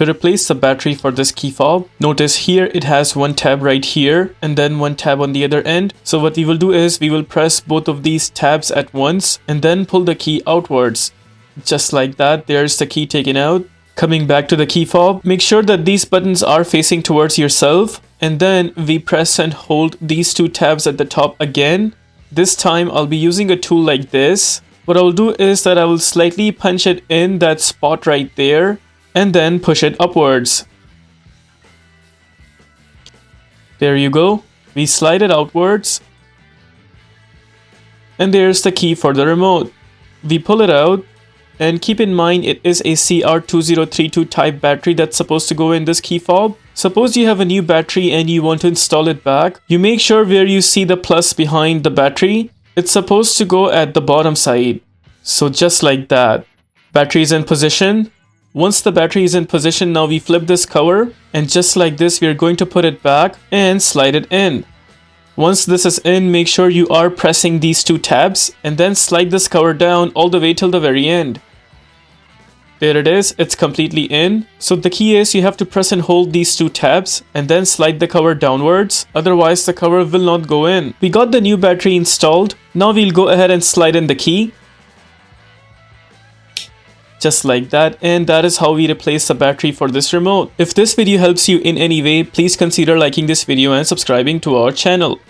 To replace the battery for this key fob, notice here it has one tab right here and then one tab on the other end. So what we will do is we will press both of these tabs at once and then pull the key outwards. Just like that, there's the key taken out. Coming back to the key fob, make sure that these buttons are facing towards yourself, and then we press and hold these two tabs at the top again. This time I'll be using a tool like this. What I will do is that I will slightly punch it in that spot right there and then push it upwards. There you go. We slide it outwards. And there's the key for the remote. We pull it out. And keep in mind, it is a CR2032 type battery that's supposed to go in this key fob. Suppose you have a new battery and you want to install it back. You make sure where you see the plus behind the battery, it's supposed to go at the bottom side. So just like that. Battery is in position. Once the battery is in position, now we flip this cover. And just like this, we are going to put it back and slide it in. Once this is in, make sure you are pressing these two tabs and then slide this cover down all the way till the very end. There it is, it's completely in. So the key is you have to press and hold these two tabs and then slide the cover downwards. Otherwise the cover will not go in. We got the new battery installed. Now we'll go ahead and slide in the key. Just like that, and that is how we replace the battery for this remote. If this video helps you in any way, please consider liking this video and subscribing to our channel.